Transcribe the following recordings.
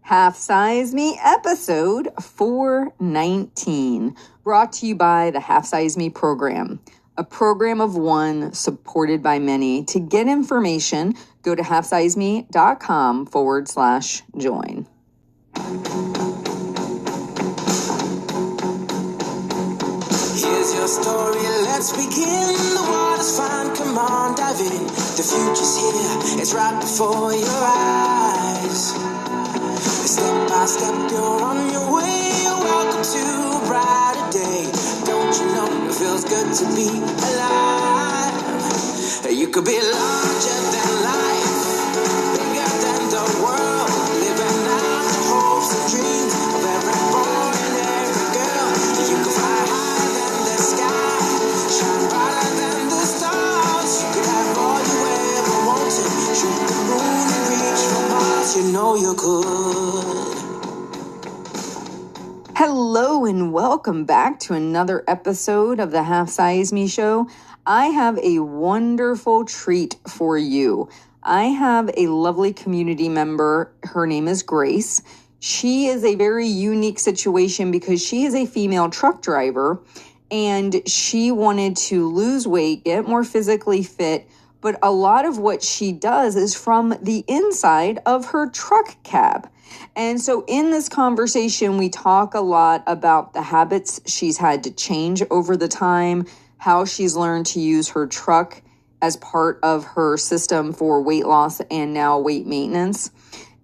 Half Size Me episode 419, brought to you by the Half Size Me program, a program of one supported by many. To get information, go to halfsizeme.com/join. Here's your story, let's begin. The water's fine, come on, dive in. The future's here, it's right before your eyes. Step by step, you're on your way. Welcome to a brighter day. Don't you know it feels good to be alive? You could be larger than life, bigger than the world, living out the hopes and dreams of every boy and every girl. You could fly higher than the sky, shine brighter than the stars. You could have all you ever wanted, shoot the moon and reach for Mars. You know you could. Hello and welcome back to another episode of the Half Size Me Show. I have a wonderful treat for you. I have a lovely community member. Her name is Grace. She is a very unique situation because she is a female truck driver and she wanted to lose weight, get more physically fit, but a lot of what she does is from the inside of her truck cab. And so in this conversation, we talk a lot about the habits she's had to change over the time, how she's learned to use her truck as part of her system for weight loss and now weight maintenance,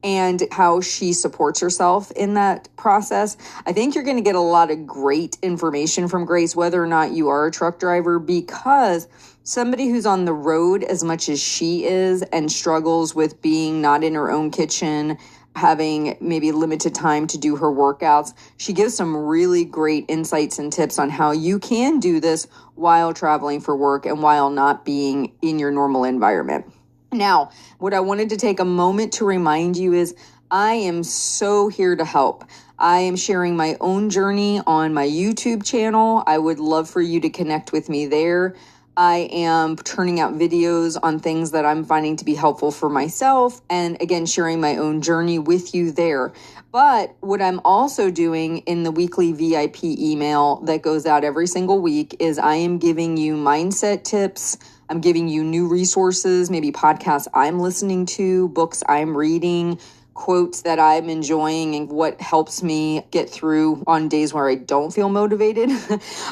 and how she supports herself in that process. I think you're going to get a lot of great information from Grace, whether or not you are a truck driver, because somebody who's on the road as much as she is and struggles with being not in her own kitchen, having maybe limited time to do her workouts, she gives some really great insights and tips on how you can do this while traveling for work and while not being in your normal environment. Now, what I wanted to take a moment to remind you is I am so here to help. I am sharing my own journey on my YouTube channel. I would love for you to connect with me there. I am turning out videos on things that I'm finding to be helpful for myself, and again, sharing my own journey with you there. But what I'm also doing in the weekly VIP email that goes out every single week is I am giving you mindset tips. I'm giving you new resources, maybe podcasts I'm listening to, books I'm reading, quotes that I'm enjoying, and what helps me get through on days where I don't feel motivated.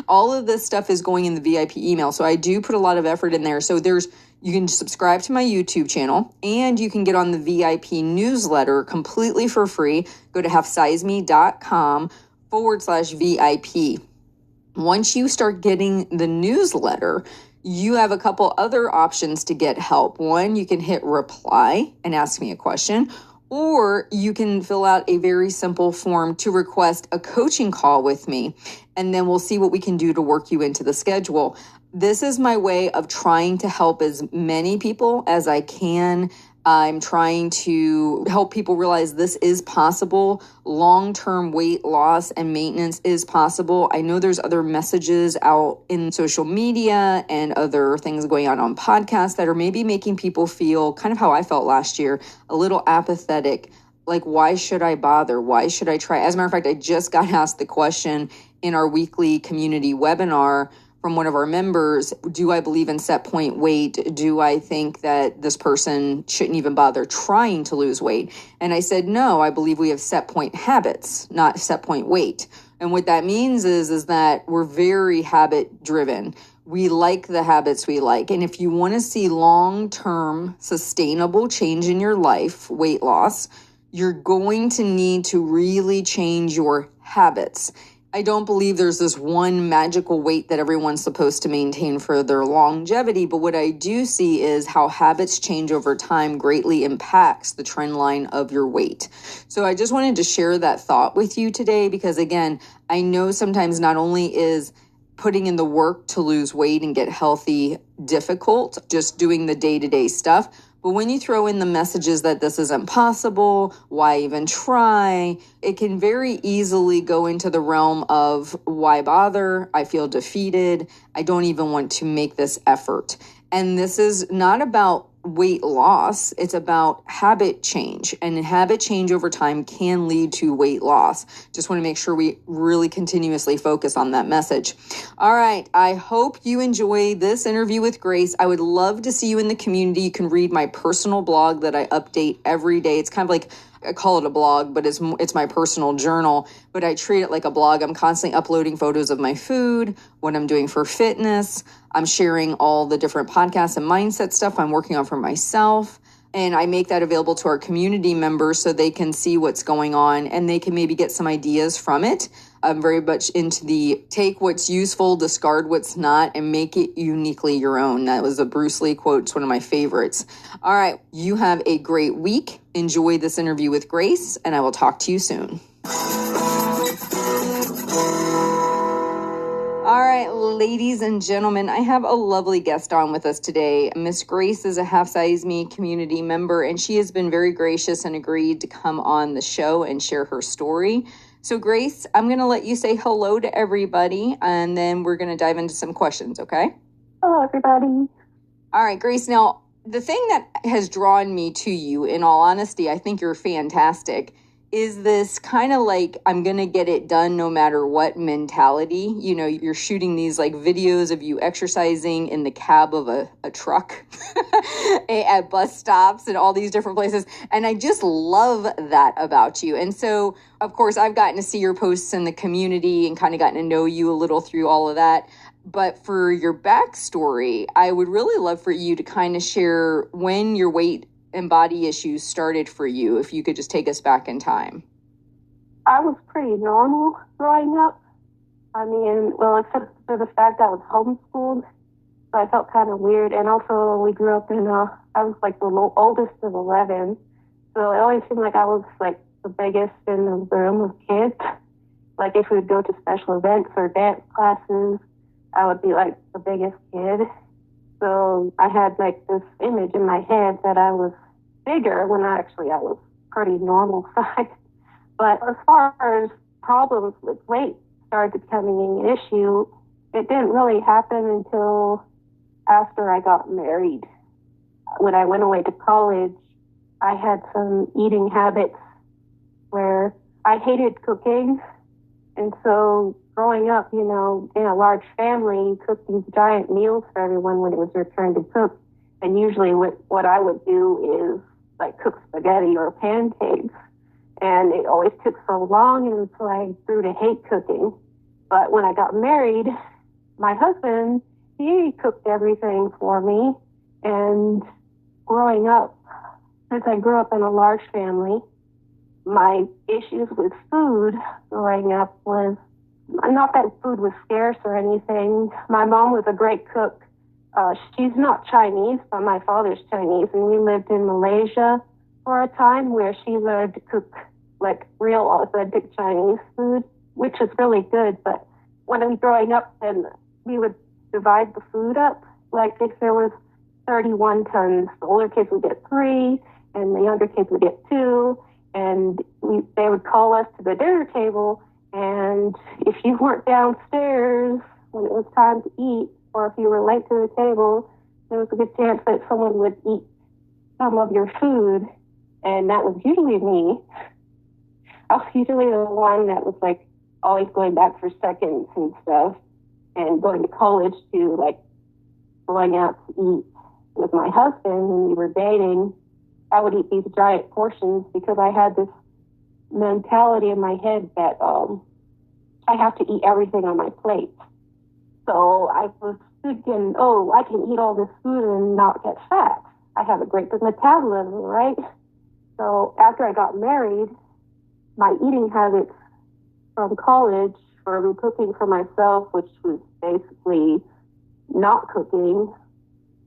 All of this stuff is going in the VIP email. So I do put a lot of effort in there. So you can subscribe to my YouTube channel and you can get on the VIP newsletter completely for free. Go to halfsizeme.com/VIP. Once you start getting the newsletter, you have a couple other options to get help. One, you can hit reply and ask me a question, or you can fill out a very simple form to request a coaching call with me, and then we'll see what we can do to work you into the schedule. This is my way of trying to help as many people as I can. I'm trying to help people realize this is possible. Long-term weight loss and maintenance is possible. I know there's other messages out in social media and other things going on podcasts that are maybe making people feel kind of how I felt last year, a little apathetic. Like, why should I bother? Why should I try? As a matter of fact, I just got asked the question in our weekly community webinar from one of our members, do I believe in set point weight? Do I think that this person shouldn't even bother trying to lose weight? And I said, no, I believe we have set point habits, not set point weight. And what that means is that we're very habit driven. We like the habits we like. And if you want to see long-term sustainable change in your life, weight loss, you're going to need to really change your habits. I don't believe there's this one magical weight that everyone's supposed to maintain for their longevity, but what I do see is how habits change over time greatly impacts the trend line of your weight. So I just wanted to share that thought with you today because, again, I know sometimes not only is putting in the work to lose weight and get healthy difficult, just doing the day-to-day stuff, but when you throw in the messages that this isn't possible, why even try, it can very easily go into the realm of why bother? I feel defeated. I don't even want to make this effort. And this is not about weight loss. It's about habit change, and habit change over time can lead to weight loss. Just want to make sure we really continuously focus on that message. All right. I hope you enjoy this interview with Grace. I would love to see you in the community. You can read my personal blog that I update every day. It's kind of like, I call it a blog, but it's my personal journal, but I treat it like a blog. I'm constantly uploading photos of my food, what I'm doing for fitness. I'm sharing all the different podcasts and mindset stuff I'm working on for myself. And I make that available to our community members so they can see what's going on and they can maybe get some ideas from it. I'm very much into the take what's useful, discard what's not, and make it uniquely your own. That was a Bruce Lee quote. It's one of my favorites. All right. You have a great week. Enjoy this interview with Grace, and I will talk to you soon. All right, ladies and gentlemen, I have a lovely guest on with us today. Miss Grace is a Half Size Me community member, and she has been very gracious and agreed to come on the show and share her story. So, Grace, I'm going to let you say hello to everybody, and then we're going to dive into some questions, okay? Hello, everybody. All right, Grace, now, the thing that has drawn me to you, in all honesty, I think you're fantastic, is this kind of like, I'm going to get it done no matter what mentality. You know, you're shooting these like videos of you exercising in the cab of a truck at bus stops and all these different places. And I just love that about you. And so, of course, I've gotten to see your posts in the community and kind of gotten to know you a little through all of that. But for your backstory, I would really love for you to kind of share when your weight and body issues started for you, if you could just take us back in time. I was pretty normal growing up. I mean, well, except for the fact I was homeschooled, so I felt kind of weird. And also, we grew up in I was like the oldest of 11, so it always seemed like I was like the biggest in the room of kids. Like if we would go to special events or dance classes, I would be like the biggest kid. So I had like this image in my head that I was bigger when I was pretty normal size. But as far as problems with weight started becoming an issue, it didn't really happen until after I got married. When I went away to college, I had some eating habits where I hated cooking. And so growing up, you know, in a large family, you cook these giant meals for everyone when it was your turn to cook. And usually what I would do is like cook spaghetti or pancakes. And it always took so long, and so I grew to hate cooking. But when I got married, my husband, he cooked everything for me. And growing up, since I grew up in a large family, my issues with food growing up was not that food was scarce or anything. My mom was a great cook. She's not Chinese, but my father's Chinese, and we lived in Malaysia for a time where she learned to cook like real authentic Chinese food, which is really good. But when I was growing up, then we would divide the food up. Like if there was 31 tons, the older kids would get 3, and the younger kids would get 2. And they would call us to the dinner table, and if you weren't downstairs when it was time to eat, or if you were late to the table, there was a good chance that someone would eat some of your food, and that was usually me. I was usually the one that was like always going back for seconds and stuff, and going to college to like going out to eat with my husband when we were dating. I would eat these giant portions because I had this mentality in my head that I have to eat everything on my plate. So I was thinking, oh, I can eat all this food and not get fat. I have a great big metabolism, right? So after I got married, my eating habits from college, from cooking for myself, which was basically not cooking,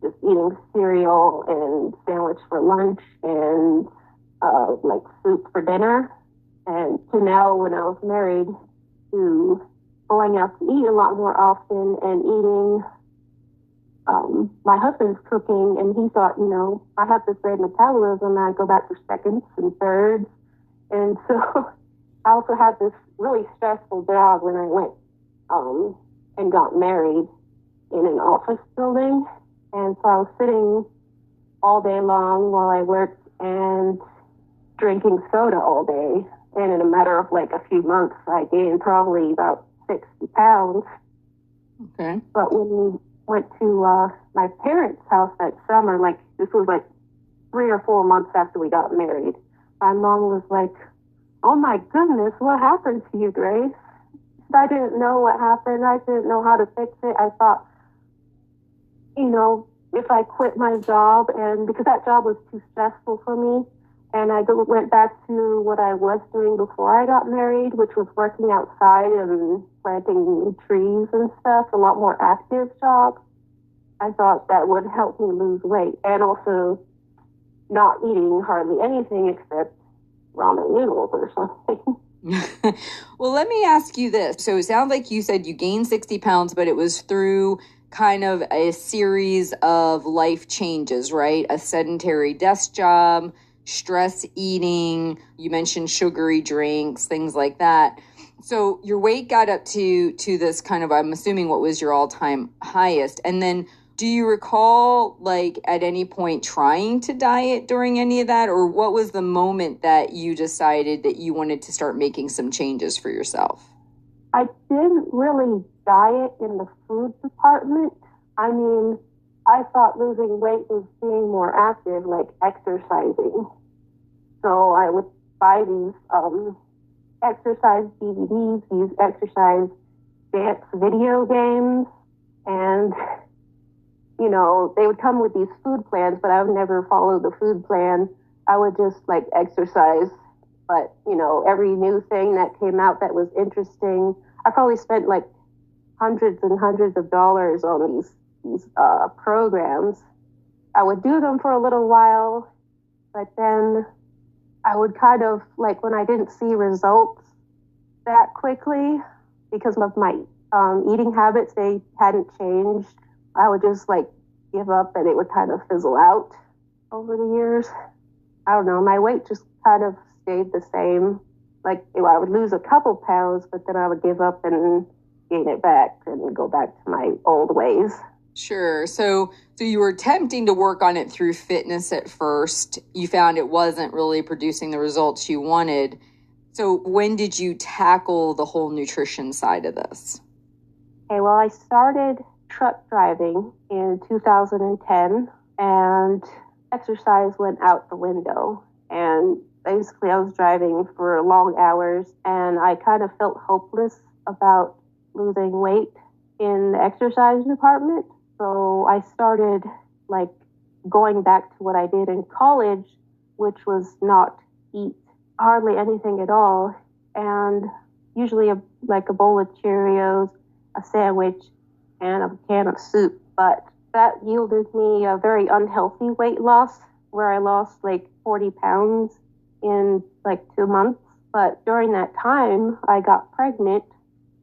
just eating cereal and sandwich for lunch and like soup for dinner. And to now, when I was married, to going out to eat a lot more often and eating my husband's cooking. And he thought, you know, I have this great metabolism and I go back for seconds and thirds. And so I also had this really stressful job when I went and got married in an office building. And so I was sitting all day long while I worked and drinking soda all day. And in a matter of like a few months, I gained probably about 60 pounds. Okay. But when we went to my parents' house that summer, like this was like 3 or 4 months after we got married, my mom was like, "Oh my goodness, what happened to you, Grace?" I didn't know what happened. I didn't know how to fix it. I thought, if I quit my job, and because that job was too stressful for me, and I went back to what I was doing before I got married, which was working outside and planting trees and stuff, a lot more active job, I thought that would help me lose weight, and also not eating hardly anything except ramen noodles or something. Well, let me ask you this. So it sounds like you said you gained 60 pounds, but it was through kind of a series of life changes, right? A sedentary desk job, stress eating, you mentioned sugary drinks, things like that. So your weight got up to this kind of, I'm assuming, what was your all-time highest. And then do you recall, like, at any point trying to diet during any of that? Or what was the moment that you decided that you wanted to start making some changes for yourself? I didn't really diet in the food department. I mean, I thought losing weight was being more active, like exercising. So I would buy these exercise DVDs, these exercise dance video games, and they would come with these food plans, but I would never follow the food plan. I would just like exercise. But, every new thing that came out that was interesting, I probably spent like hundreds and hundreds of dollars on these programs. I would do them for a little while, but then I would kind of, like, when I didn't see results that quickly because of my eating habits, they hadn't changed, I would just like give up and it would kind of fizzle out over the years. I don't know, my weight just kind of stayed the same. Like, I would lose a couple pounds, but then I would give up and gain it back and go back to my old ways. Sure. So you were attempting to work on it through fitness at first. You found it wasn't really producing the results you wanted. So when did you tackle the whole nutrition side of this? Okay, well, I started truck driving in 2010, and exercise went out the window. And basically, I was driving for long hours, and I kind of felt hopeless about losing weight in the exercise department. So I started like going back to what I did in college, which was not eat hardly anything at all, and usually a bowl of Cheerios, a sandwich, and a can of soup. But that yielded me a very unhealthy weight loss, where I lost like 40 pounds in like 2 months. But during that time, I got pregnant,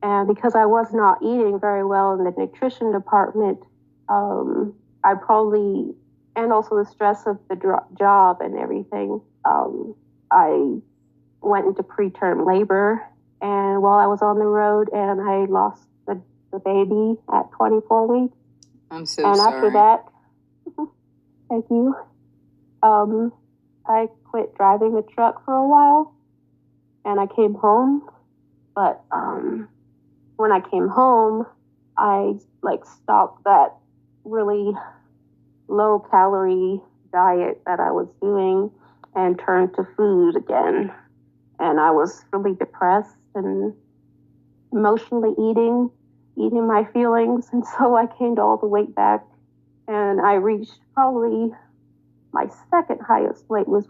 and because I was not eating very well in the nutrition department, I probably, and also the stress of the job and everything, I went into preterm labor, and while I was on the road, and I lost the baby at 24 weeks. I'm so sorry. And after that, thank you, I quit driving the truck for a while, and I came home. But when I came home, I stopped that really low calorie diet that I was doing and turned to food again. And I was really depressed and emotionally eating my feelings. And so I gained all the weight back, and I reached probably my second highest weight, which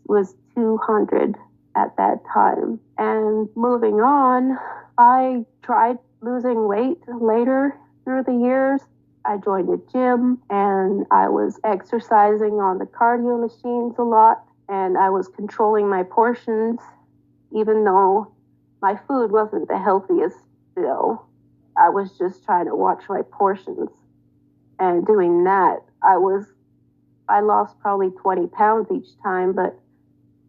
was 200 at that time. And moving on, I tried losing weight later through the years. I joined a gym, and I was exercising on the cardio machines a lot, and I was controlling my portions, even though my food wasn't the healthiest still. I was just trying to watch my portions. And doing that, I lost probably 20 pounds each time, but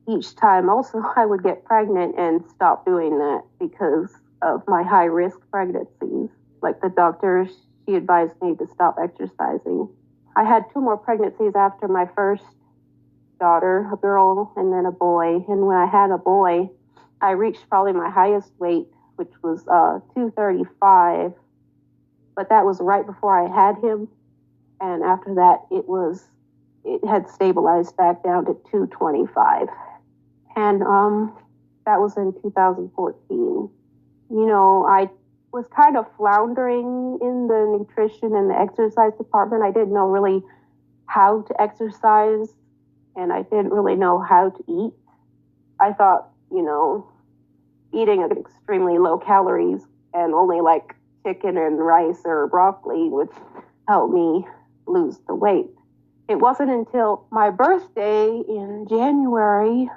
each time also I would get pregnant and stop doing that because of my high risk pregnancies. Like the doctor, she advised me to stop exercising. I had 2 more pregnancies after my first daughter, a girl and then a boy. And when I had a boy, I reached probably my highest weight, which was 235. But that was right before I had him. And after that, it had stabilized back down to 225. And that was in 2014. I was kind of floundering in the nutrition and the exercise department. I didn't know really how to exercise, and I didn't really know how to eat. I thought, eating at extremely low calories and only like chicken and rice or broccoli would help me lose the weight. It wasn't until my birthday in January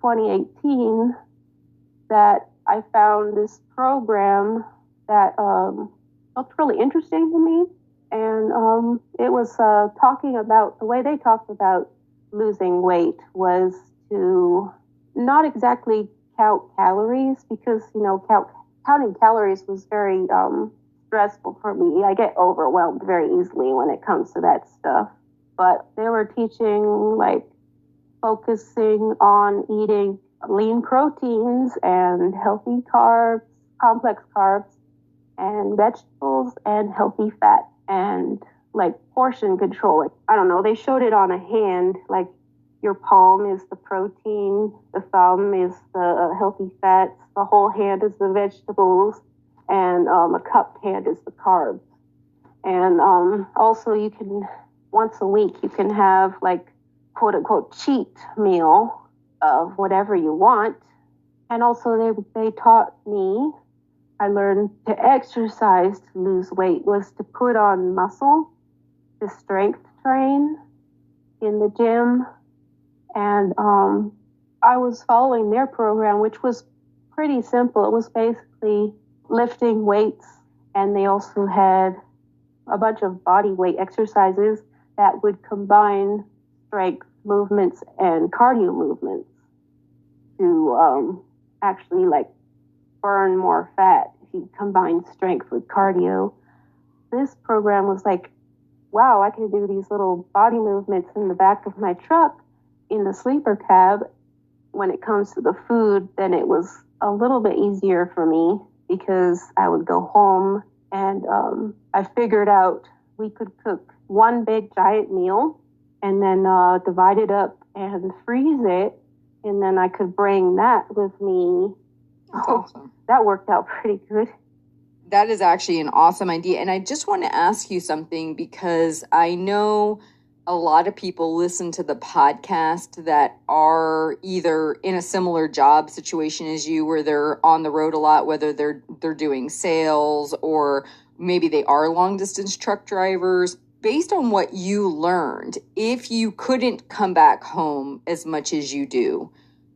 2018 that I found this program that looked really interesting to me. And it was talking about, the way they talked about losing weight was to not exactly count calories, because, counting calories was very stressful for me. I get overwhelmed very easily when it comes to that stuff. But they were teaching, like, focusing on eating lean proteins and healthy carbs, complex carbs, and vegetables and healthy fat, and like portion control. Like, I don't know, they showed it on a hand, like your palm is the protein, the thumb is the healthy fats, the whole hand is the vegetables, and a cupped hand is the carbs. And also you can, once a week, you can have like quote unquote cheat meal of whatever you want. And also they taught me, I learned to exercise to lose weight was to put on muscle, to strength train in the gym. And I was following their program, which was pretty simple. It was basically lifting weights, and they also had a bunch of body weight exercises that would combine strength movements and cardio movements to actually like burn more fat if you combine strength with cardio. This program was like, wow, I can do these little body movements in the back of my truck in the sleeper cab. When it comes to the food, then it was a little bit easier for me because I would go home and I figured out we could cook one big giant meal and then divide it up and freeze it. And then I could bring that with me. That's awesome. That worked out pretty good. That is actually an awesome idea. And I just want to ask you something, because I know a lot of people listen to the podcast that are either in a similar job situation as you, where they're on the road a lot, whether they're doing sales or maybe they are long distance truck drivers. Based on what you learned, if you couldn't come back home as much as you do,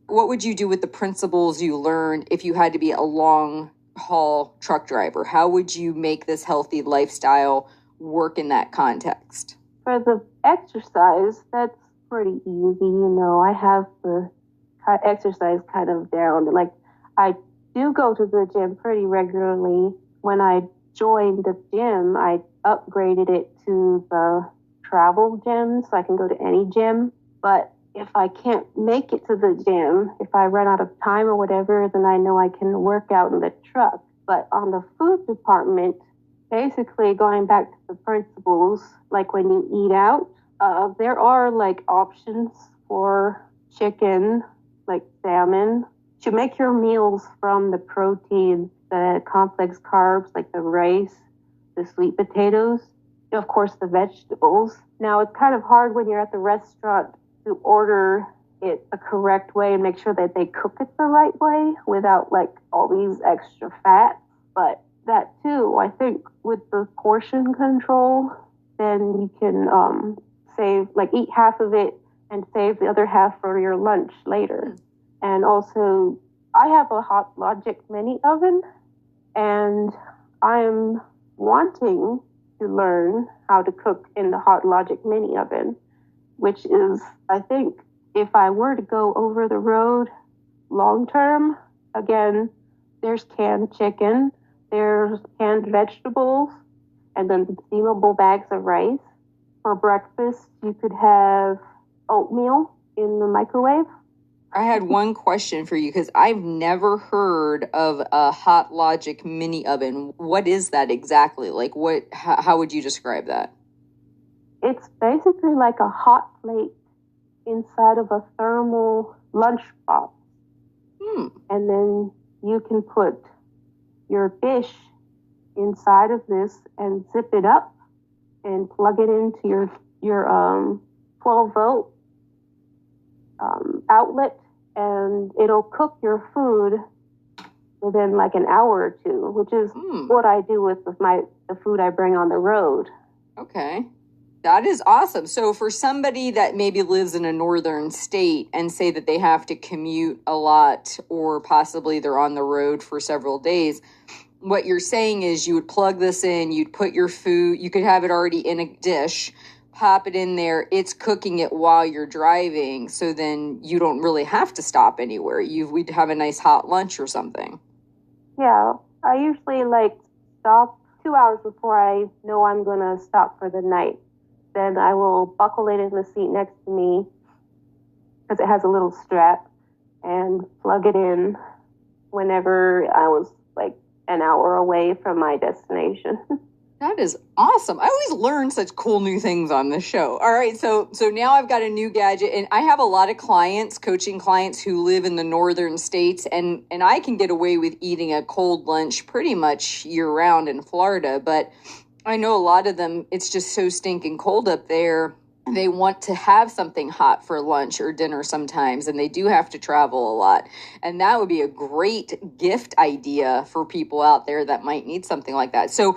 what would you do with the principles you learned if you had to be a long haul truck driver? How would you make this healthy lifestyle work in that context? For the exercise, that's pretty easy. I have the exercise kind of down. Like, I do go to the gym pretty regularly. When I joined the gym, I upgraded it to the travel gym, so I can go to any gym. But if I can't make it to the gym, if I run out of time or whatever, then I know I can work out in the truck. But on the food department, basically going back to the principles, like when you eat out, there are like options for chicken, like salmon. To make your meals from the protein, the complex carbs, like the rice, the sweet potatoes, of course, the vegetables. Now, it's kind of hard when you're at the restaurant to order it the correct way and make sure that they cook it the right way without like all these extra fats. But that too, I think with the portion control, then you can save, like eat half of it and save the other half for your lunch later. And also, I have a Hot Logic mini oven, and I'm wanting to learn how to cook in the Hot Logic mini oven, which is, I think, if I were to go over the road long term, again, there's canned chicken, there's canned vegetables, and then consumable bags of rice. For breakfast, you could have oatmeal in the microwave. I had one question for you because I've never heard of a Hot Logic mini oven. What is that exactly? Like, how would you describe that? It's basically like a hot plate inside of a thermal lunchbox. And then you can put your dish inside of this and zip it up and plug it into your 12-volt outlet, and it'll cook your food within like an hour or two, which is what I do with the food I bring on the road. Okay. That is awesome. So for somebody that maybe lives in a northern state and say that they have to commute a lot or possibly they're on the road for several days, what you're saying is you would plug this in, you'd put your food, you could have it already in a dish, pop it in there, it's cooking it while you're driving, so then you don't really have to stop anywhere. We'd have a nice hot lunch or something. Yeah, I usually stop 2 hours before I know I'm going to stop for the night. Then I will buckle it in the seat next to me because it has a little strap and plug it in whenever I was an hour away from my destination. That is awesome. I always learn such cool new things on this show. All right, so now I've got a new gadget, and I have a lot of clients, coaching clients who live in the northern states, and I can get away with eating a cold lunch pretty much year round in Florida, but I know a lot of them, it's just so stinking cold up there. They want to have something hot for lunch or dinner sometimes, and they do have to travel a lot. And that would be a great gift idea for people out there that might need something like that. So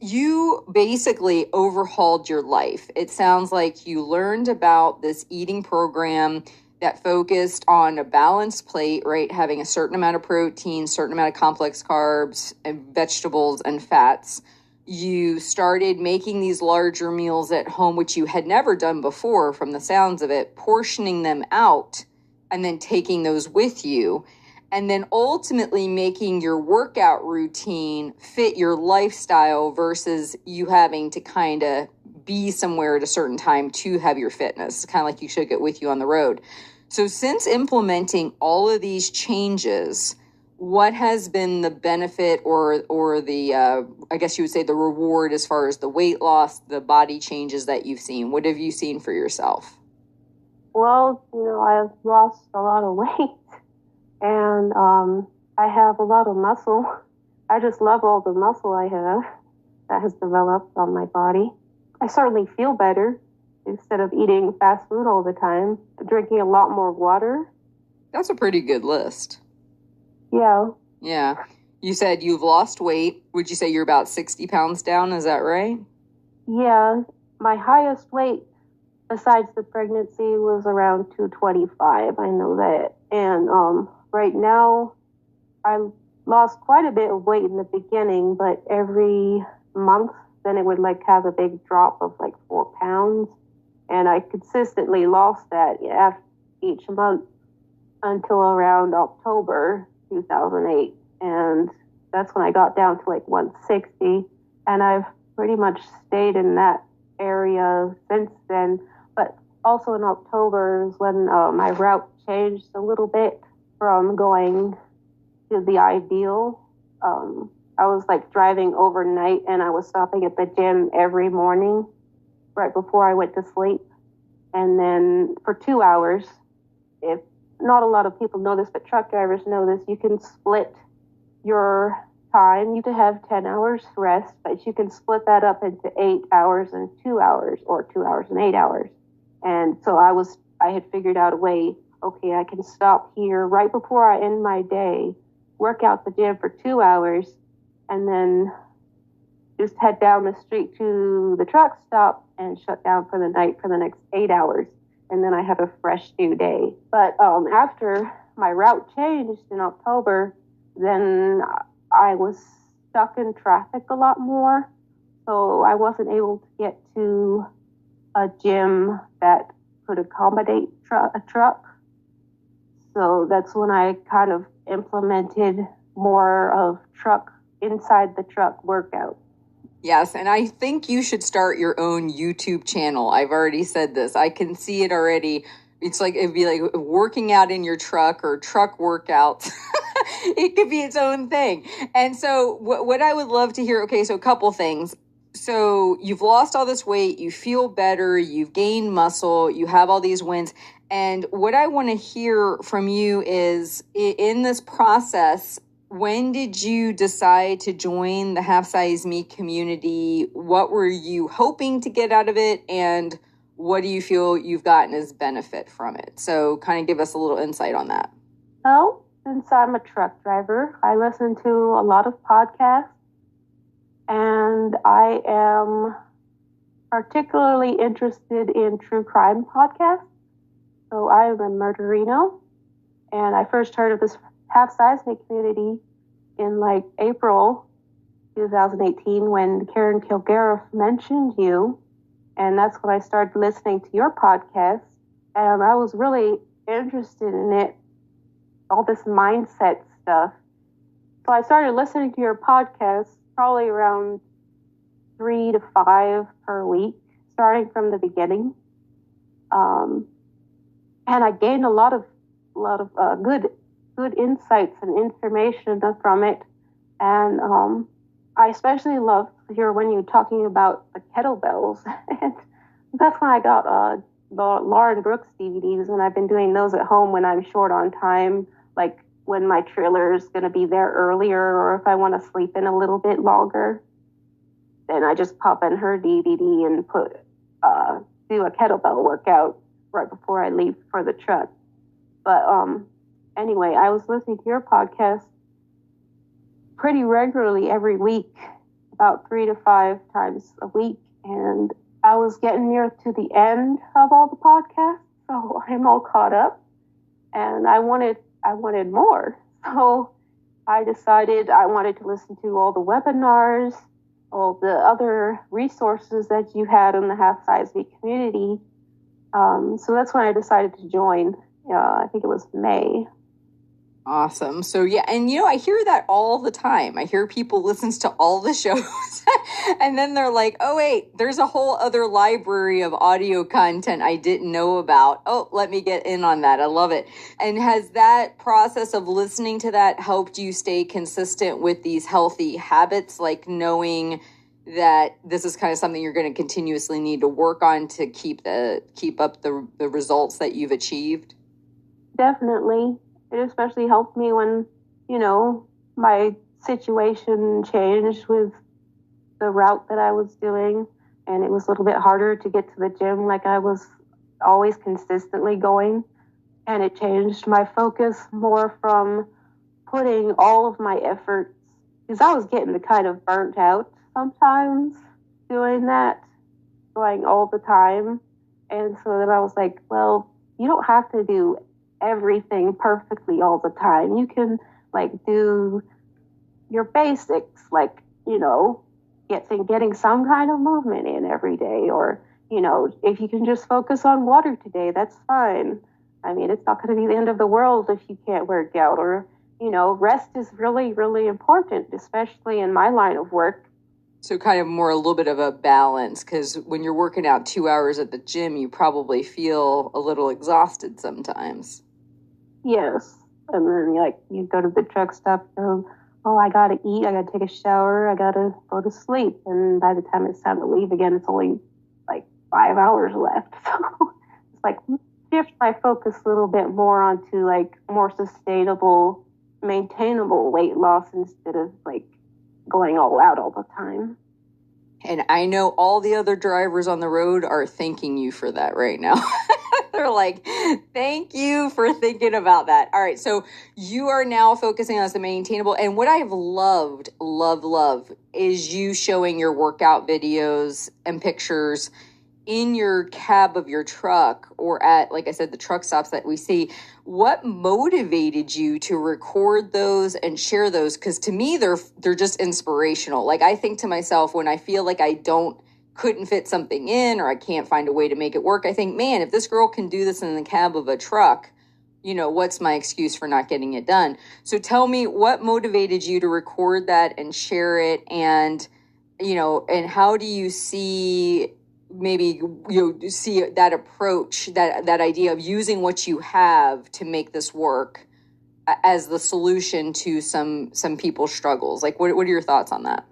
you basically overhauled your life. It sounds like you learned about this eating program that focused on a balanced plate, right? Having a certain amount of protein, certain amount of complex carbs and vegetables and fats. You started making these larger meals at home, which you had never done before from the sounds of it, portioning them out and then taking those with you. And then ultimately making your workout routine fit your lifestyle versus you having to kind of be somewhere at a certain time to have your fitness, kind of like you should get with you on the road. So since implementing all of these changes, what has been the benefit or the, I guess you would say the reward as far as the weight loss, the body changes that you've seen? What have you seen for yourself? Well, I've lost a lot of weight and I have a lot of muscle. I just love all the muscle I have that has developed on my body. I certainly feel better instead of eating fast food all the time, drinking a lot more water. That's a pretty good list. Yeah. Yeah. You said you've lost weight. Would you say you're about 60 pounds down? Is that right? Yeah. My highest weight besides the pregnancy was around 225. I know that. And right now, I lost quite a bit of weight in the beginning, but every month, then it would have a big drop of 4 pounds. And I consistently lost that each month until around October 2008, and that's when I got down to 160, and I've pretty much stayed in that area since then. But also in October is when my route changed a little bit from going to the Ideal. I was driving overnight, and I was stopping at the gym every morning right before I went to sleep, and then for 2 hours. If not a lot of people know this, but truck drivers know this, you can split your time. You can have 10 hours rest, but you can split that up into 8 hours and 2 hours, or 2 hours and 8 hours. And so I had figured out a way, okay, I can stop here right before I end my day, work out the gym for 2 hours, and then just head down the street to the truck stop and shut down for the night for the next 8 hours. And then I have a fresh new day. But after my route changed in October, then I was stuck in traffic a lot more. So I wasn't able to get to a gym that could accommodate a truck. So that's when I kind of implemented more of inside the truck workout. Yes, and I think you should start your own YouTube channel. I've already said this. I can see it already. It's like it'd be like working out in your truck or truck workouts. It could be its own thing. And so what I would love to hear, okay, so a couple things. So you've lost all this weight, you feel better, you've gained muscle, you have all these wins. And what I want to hear from you is in this process, when did you decide to join the Half Size Me community? What were you hoping to get out of it? And what do you feel you've gotten as benefit from it? So kind of give us a little insight on that. Well, since I'm a truck driver, I listen to a lot of podcasts, and I am particularly interested in true crime podcasts. So I am a murderino, and I first heard of this Half Size Me community in like April 2018 when Karen Kilgariff mentioned you, and that's when I started listening to your podcast, and I was really interested in it, all this mindset stuff. So I started listening to your podcast probably around 3 to 5 per week, starting from the beginning, and I gained a lot of good insights and information from it. And I especially love to hear when you're talking about the kettlebells. And that's when I got the Lauren Brooks DVDs, and I've been doing those at home when I'm short on time, like when my trailer is going to be there earlier, or if I want to sleep in a little bit longer. Then I just pop in her DVD and do a kettlebell workout right before I leave for the truck. But anyway, I was listening to your podcast pretty regularly every week, about 3 to 5 times a week, and I was getting near to the end of all the podcasts, so I'm all caught up, and I wanted more. So I decided I wanted to listen to all the webinars, all the other resources that you had in the Half Size Me community. So that's when I decided to join. I think it was May. Awesome. So yeah, and I hear that all the time. I hear people listens to all the shows and then they're like, oh wait, there's a whole other library of audio content I didn't know about. Oh, let me get in on that. I love it. And has that process of listening to that helped you stay consistent with these healthy habits, like knowing that this is kind of something you're going to continuously need to work on to keep up the results that you've achieved? Definitely. It especially helped me when, my situation changed with the route that I was doing, and it was a little bit harder to get to the gym like I was always consistently going. And it changed my focus more from putting all of my efforts, because I was getting kind of burnt out sometimes doing that, going all the time. And so then I was like, well, you don't have to do everything perfectly all the time. You can do your basics, getting some kind of movement in every day, or if you can just focus on water today, that's fine. I mean, it's not going to be the end of the world if you can't work out, or rest is really, really important, especially in my line of work. So kind of more a little bit of a balance, because when you're working out 2 hours at the gym, you probably feel a little exhausted sometimes. Yes. And then you go to the truck stop, I got to eat, I got to take a shower, I got to go to sleep. And by the time it's time to leave again, it's only 5 hours left. So it's shift my focus a little bit more onto more sustainable, maintainable weight loss instead of going all out all the time. And I know all the other drivers on the road are thanking you for that right now. They're like, thank you for thinking about that. All right. So you are now focusing on the maintainable. And what I've loved is you showing your workout videos and pictures in your cab of your truck, or at, like I said, the truck stops that we see. What motivated you to record those and share those? Because to me, they're just inspirational. I think to myself, when I feel like I couldn't fit something in, or I can't find a way to make it work, I think, man, if this girl can do this in the cab of a truck, what's my excuse for not getting it done? So tell me, what motivated you to record that and share it? And and how do you see maybe see that approach, that idea of using what you have to make this work as the solution to some people's struggles? Like, what are your thoughts on that?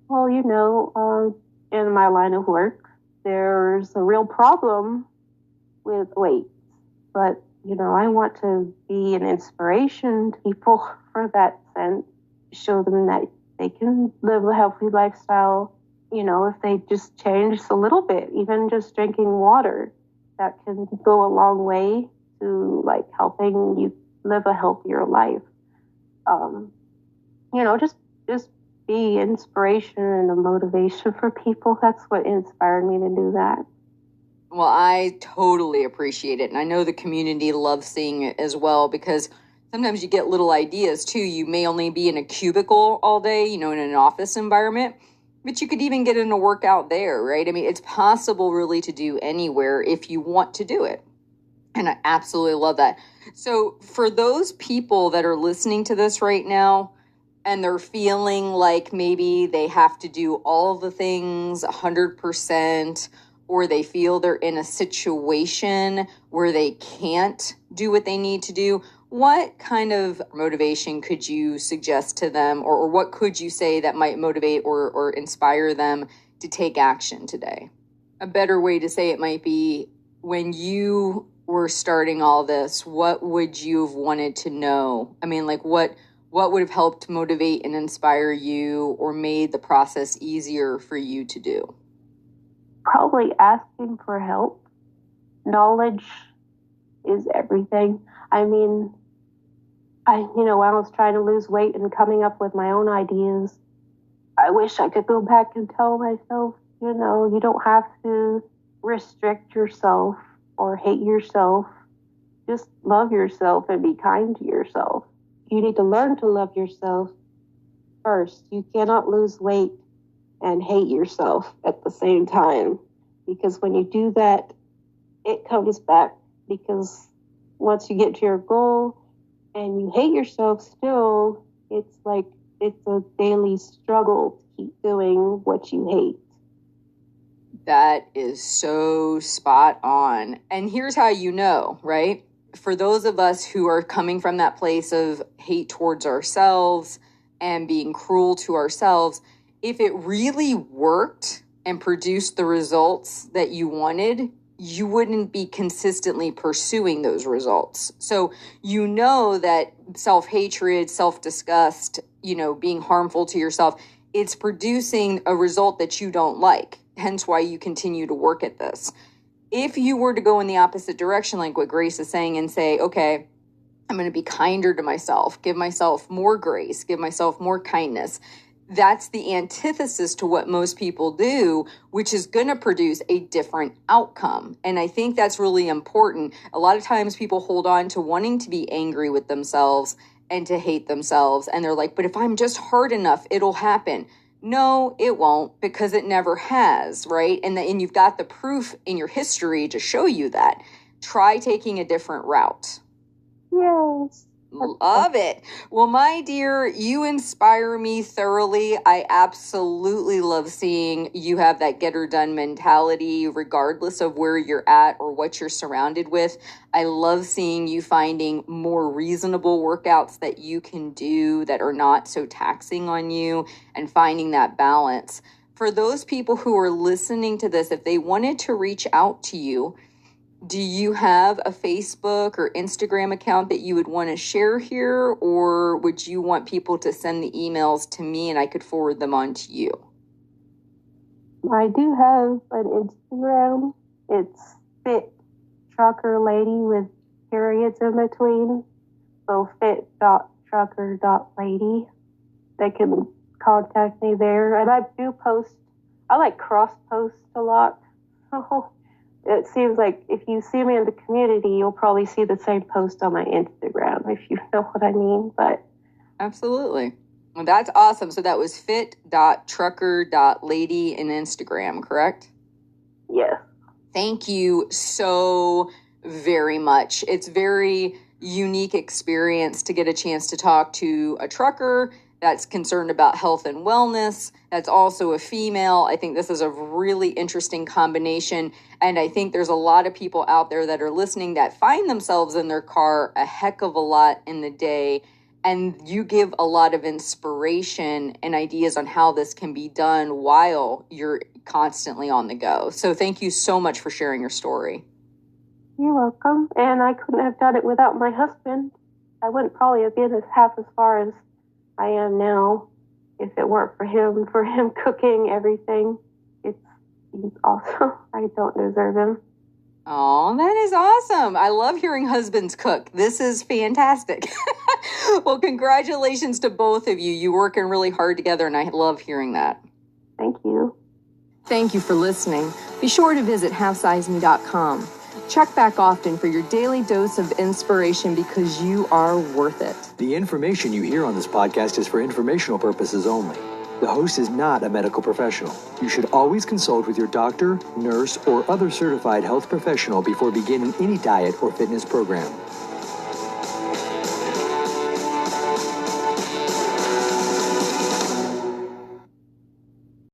Well, in my line of work, there's a real problem with weight, but I want to be an inspiration to people for that sense, show them that they can live a healthy lifestyle, if they just change a little bit, even just drinking water, that can go a long way to like helping you live a healthier life. Just be inspiration and a motivation for people. That's what inspired me to do that. Well, I totally appreciate it. And I know the community loves seeing it as well, because sometimes you get little ideas too. You may only be in a cubicle all day, in an office environment, but you could even get in a workout there, right? I mean, it's possible really to do anywhere if you want to do it. And I absolutely love that. So for those people that are listening to this right now, and they're feeling like maybe they have to do all the things 100%, or they feel they're in a situation where they can't do what they need to do, what kind of motivation could you suggest to them, or what could you say that might motivate or inspire them to take action today? A better way to say it might be, when you were starting all this, what would you have wanted to know? I mean, like, what would have helped motivate and inspire you, or made the process easier for you to do? Probably asking for help. Knowledge is everything. I mean, when I was trying to lose weight and coming up with my own ideas, I wish I could go back and tell myself, you don't have to restrict yourself or hate yourself. Just love yourself and be kind to yourself. You need to learn to love yourself first. You cannot lose weight and hate yourself at the same time, because when you do that, it comes back. Because once you get to your goal and you hate yourself still, it's like it's a daily struggle to keep doing what you hate. That is so spot on. And here's how you know, right? For those of us who are coming from that place of hate towards ourselves and being cruel to ourselves, if it really worked and produced the results that you wanted, you wouldn't be consistently pursuing those results. So that self-hatred, self-disgust, being harmful to yourself, it's producing a result that you don't like. Hence why you continue to work at this. If you were to go in the opposite direction, like what Grace is saying, and say, okay, I'm going to be kinder to myself, give myself more grace, give myself more kindness, that's the antithesis to what most people do, which is going to produce a different outcome. And I think that's really important. A lot of times people hold on to wanting to be angry with themselves and to hate themselves. And they're like, but if I'm just hard enough, it'll happen. No, it won't, because it never has, right? And you've got the proof in your history to show you that. Try taking a different route. Yes. Love it. Well, my dear, you inspire me thoroughly. I absolutely love seeing you have that get her done mentality, regardless of where you're at or what you're surrounded with. I love seeing you finding more reasonable workouts that you can do that are not so taxing on you, and finding that balance. For those people who are listening to this, if they wanted to reach out to you, do you have a Facebook or Instagram account that you would want to share here, or would you want people to send the emails to me and I could forward them on to you? I do have an Instagram. It's Fit Trucker Lady with periods in between. So fit.trucker.lady. They can contact me there. And I do post, I like cross post a lot. So it seems like if you see me in the community, you'll probably see the same post on my Instagram, if you know what I mean. But absolutely. Well, that's awesome. So that was fit.trucker.lady in Instagram, correct? Yeah. Thank you so very much. It's very unique experience to get a chance to talk to a trucker that's concerned about health and wellness, that's also a female. I think this is a really interesting combination. And I think there's a lot of people out there that are listening that find themselves in their car a heck of a lot in the day. And you give a lot of inspiration and ideas on how this can be done while you're constantly on the go. So thank you so much for sharing your story. You're welcome. And I couldn't have done it without my husband. I wouldn't probably have been half as far as I am now if it weren't for him cooking everything. He's awesome. I don't deserve him. Oh, that is awesome. I love hearing husbands cook. This is fantastic. Well, congratulations to both of you. You're working really hard together, and I love hearing that. Thank you. Thank you for listening. Be sure to visit halfsizeme.com. Check back often for your daily dose of inspiration because you are worth it. The information you hear on this podcast is for informational purposes only. The host is not a medical professional. You should always consult with your doctor, nurse, or other certified health professional before beginning any diet or fitness program.